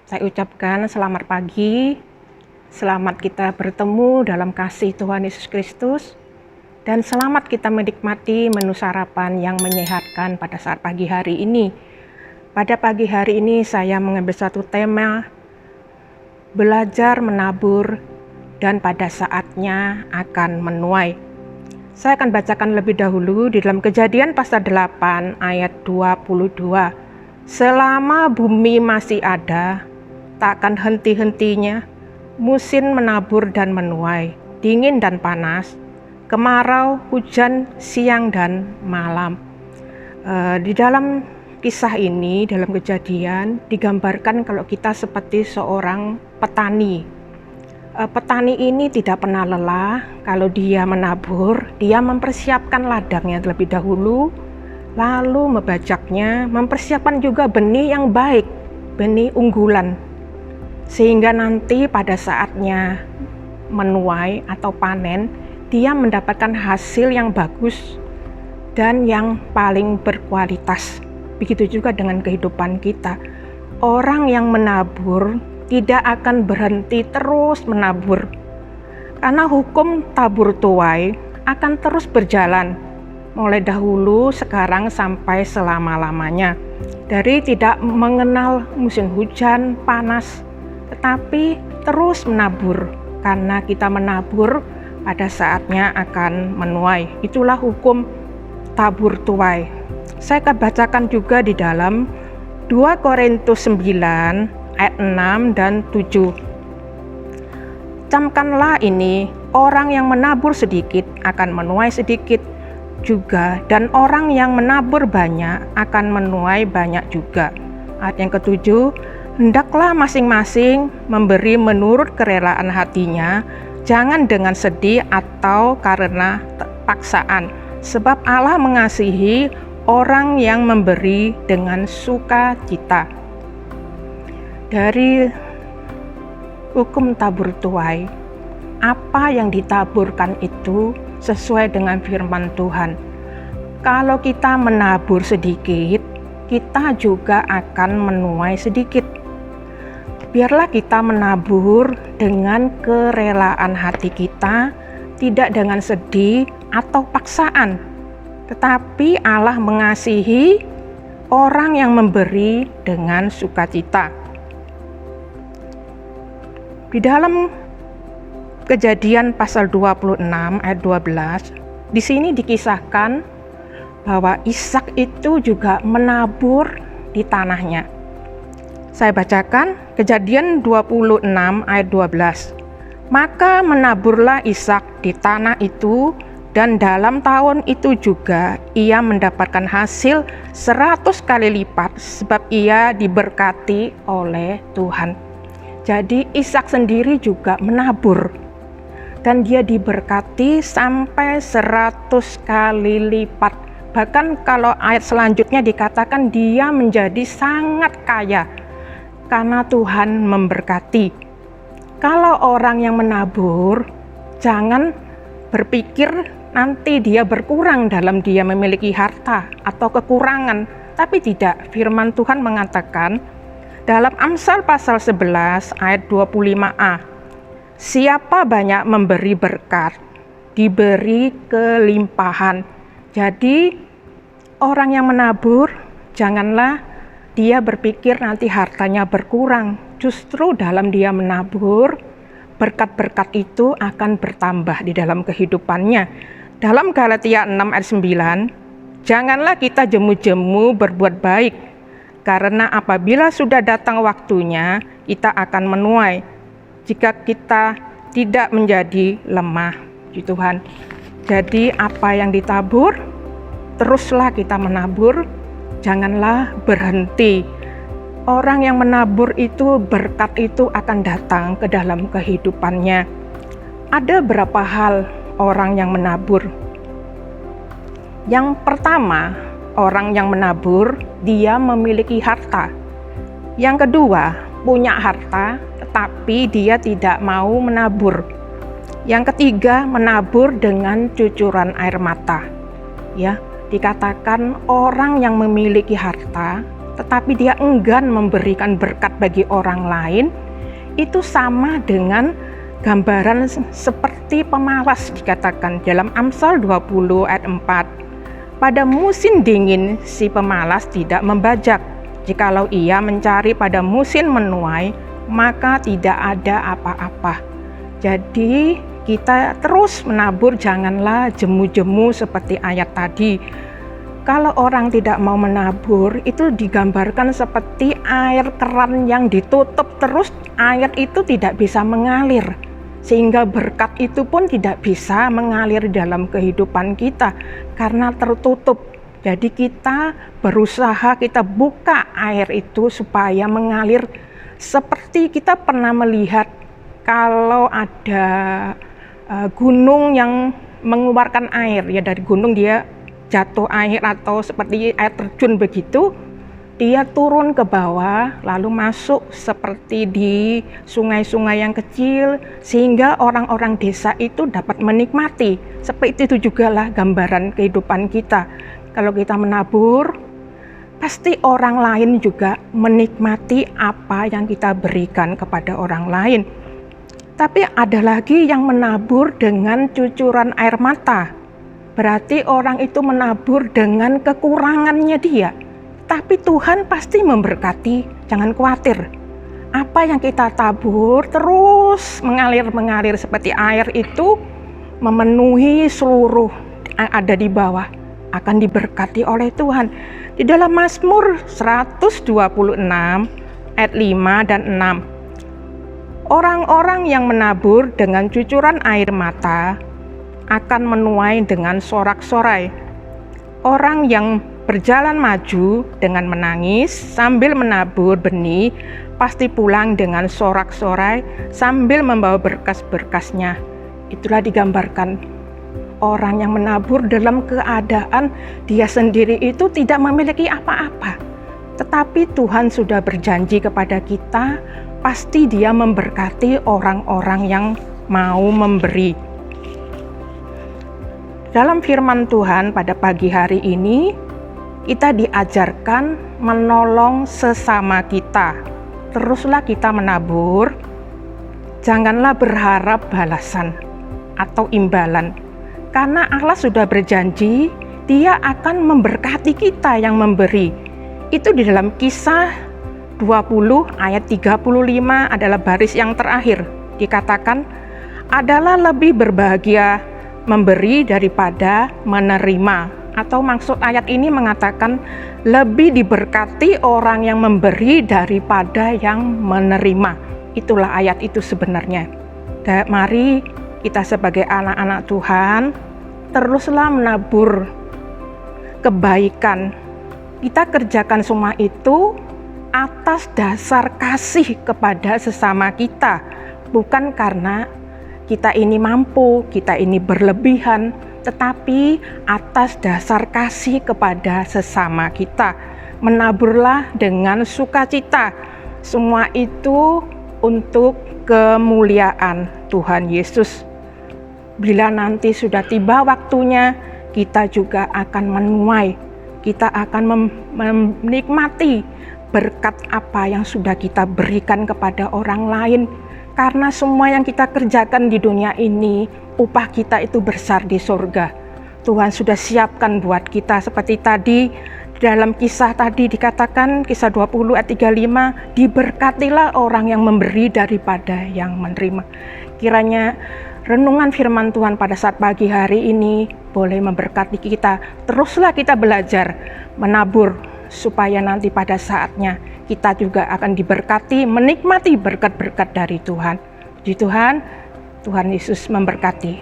Saya ucapkan selamat pagi, selamat kita bertemu dalam kasih Tuhan Yesus Kristus, dan selamat kita menikmati menu sarapan yang menyehatkan pada saat pagi hari ini. Pada pagi hari ini saya mengambil satu tema, belajar menabur dan pada saatnya akan menuai. Saya akan bacakan lebih dahulu di dalam Kejadian pasal 8 ayat 22. Selama bumi masih ada, tak akan henti-hentinya musim menabur dan menuai, dingin dan panas, kemarau, hujan, siang dan malam. Di dalam kisah ini, dalam Kejadian, digambarkan kalau kita seperti seorang petani. Petani ini tidak pernah lelah. Kalau dia menabur, dia mempersiapkan ladangnya terlebih dahulu, lalu membajaknya, mempersiapkan juga benih yang baik, benih unggulan, sehingga nanti pada saatnya menuai atau panen, dia mendapatkan hasil yang bagus dan yang paling berkualitas. Begitu juga dengan kehidupan kita. Orang yang menabur tidak akan berhenti terus menabur, karena hukum tabur tuai akan terus berjalan mulai dahulu, sekarang sampai selama-lamanya. Dari tidak mengenal musim hujan, panas, tetapi terus menabur, karena kita menabur pada saatnya akan menuai. Itulah hukum tabur tuai. Saya akan bacakan juga di dalam 2 Korintus 9 ayat 6 dan 7. Camkanlah ini, orang yang menabur sedikit akan menuai sedikit juga, dan orang yang menabur banyak akan menuai banyak juga. Ayat yang ketujuh, hendaklah masing-masing memberi menurut kerelaan hatinya, jangan dengan sedih atau karena paksaan, sebab Allah mengasihi orang yang memberi dengan sukacita. Dari hukum tabur tuai, apa yang ditaburkan itu sesuai dengan firman Tuhan. Kalau kita menabur sedikit, kita juga akan menuai sedikit. Biarlah kita menabur dengan kerelaan hati kita, tidak dengan sedih atau paksaan. Tetapi Allah mengasihi orang yang memberi dengan sukacita. Di dalam Kejadian pasal 26 ayat 12, di sini dikisahkan bahwa Ishak itu juga menabur di tanahnya. Saya bacakan Kejadian 26 ayat 12. Maka menaburlah Ishak di tanah itu, dan dalam tahun itu juga ia mendapatkan hasil 100 kali lipat, sebab ia diberkati oleh Tuhan. Jadi Ishak sendiri juga menabur, dan dia diberkati sampai 100 kali lipat. Bahkan kalau ayat selanjutnya dikatakan dia menjadi sangat kaya karena Tuhan memberkati. Kalau orang yang menabur, jangan berpikir nanti dia berkurang dalam dia memiliki harta atau kekurangan, tapi tidak. Firman Tuhan mengatakan dalam Amsal pasal 11 ayat 25a, siapa banyak memberi berkat, diberi kelimpahan. Jadi orang yang menabur, janganlah dia berpikir nanti hartanya berkurang. Justru dalam dia menabur, berkat-berkat itu akan bertambah di dalam kehidupannya. Dalam Galatia 6 ayat 9, janganlah kita jemu-jemu berbuat baik, karena apabila sudah datang waktunya, kita akan menuai jika kita tidak menjadi lemah. Tuhan. Jadi apa yang ditabur, teruslah kita menabur, janganlah berhenti. Orang yang menabur itu, berkat itu akan datang ke dalam kehidupannya. Ada berapa hal orang yang menabur. Yang pertama, orang yang menabur, dia memiliki harta. Yang kedua, punya harta, tetapi dia tidak mau menabur. Yang ketiga, menabur dengan cucuran air mata. Ya, dikatakan orang yang memiliki harta tetapi dia enggan memberikan berkat bagi orang lain, itu sama dengan gambaran seperti pemalas dikatakan dalam Amsal 20 ayat 4. Pada musim dingin si pemalas tidak membajak, jikalau ia mencari pada musim menuai, maka tidak ada apa-apa. Jadi kita terus menabur, janganlah jemu-jemu seperti ayat tadi. Kalau orang tidak mau menabur, itu digambarkan seperti air keran yang ditutup terus, air itu tidak bisa mengalir. Sehingga berkat itu pun tidak bisa mengalir dalam kehidupan kita karena tertutup. Jadi kita berusaha, kita buka air itu supaya mengalir. Seperti kita pernah melihat kalau ada gunung yang mengeluarkan air, ya dari gunung dia jatuh air atau seperti air terjun begitu, dia turun ke bawah lalu masuk seperti di sungai-sungai yang kecil sehingga orang-orang desa itu dapat menikmati. Seperti itu juga lah gambaran kehidupan kita. Kalau kita menabur, pasti orang lain juga menikmati apa yang kita berikan kepada orang lain. Tapi ada lagi yang menabur dengan cucuran air mata. Berarti orang itu menabur dengan kekurangannya dia. Tapi Tuhan pasti memberkati, jangan khawatir. Apa yang kita tabur terus mengalir seperti air itu memenuhi seluruh yang ada di bawah, akan diberkati oleh Tuhan. Di dalam Mazmur 126 ayat 5 dan 6. Orang-orang yang menabur dengan cucuran air mata akan menuai dengan sorak-sorai. Orang yang berjalan maju dengan menangis sambil menabur benih pasti pulang dengan sorak-sorai sambil membawa berkas-berkasnya. Itulah digambarkan orang yang menabur dalam keadaan dia sendiri itu tidak memiliki apa-apa. Tetapi Tuhan sudah berjanji kepada kita, pasti Dia memberkati orang-orang yang mau memberi. Dalam firman Tuhan pada pagi hari ini, kita diajarkan menolong sesama kita. Teruslah kita menabur, janganlah berharap balasan atau imbalan. Karena Allah sudah berjanji, Dia akan memberkati kita yang memberi. Itu di dalam Kisah 20 ayat 35 adalah baris yang terakhir. Dikatakan, adalah lebih berbahagia memberi daripada menerima. Atau maksud ayat ini mengatakan lebih diberkati orang yang memberi daripada yang menerima. Itulah ayat itu sebenarnya. Dan mari kita sebagai anak-anak Tuhan teruslah menabur kebaikan. Kita kerjakan semua itu atas dasar kasih kepada sesama kita, bukan karena kita ini mampu, kita ini berlebihan, tetapi atas dasar kasih kepada sesama kita. Menaburlah dengan sukacita. Semua itu untuk kemuliaan Tuhan Yesus. Bila nanti sudah tiba waktunya, kita juga akan menuai, kita akan menikmati berkat apa yang sudah kita berikan kepada orang lain. Karena semua yang kita kerjakan di dunia ini, upah kita itu besar di surga. Tuhan sudah siapkan buat kita. Seperti tadi dalam kisah tadi dikatakan, Kisah 20 ayat 35, diberkatilah orang yang memberi daripada yang menerima. Kiranya renungan firman Tuhan pada saat pagi hari ini boleh memberkati kita. Teruslah kita belajar menabur, supaya nanti pada saatnya kita juga akan diberkati, menikmati berkat-berkat dari Tuhan. Puji Tuhan, Tuhan Yesus memberkati.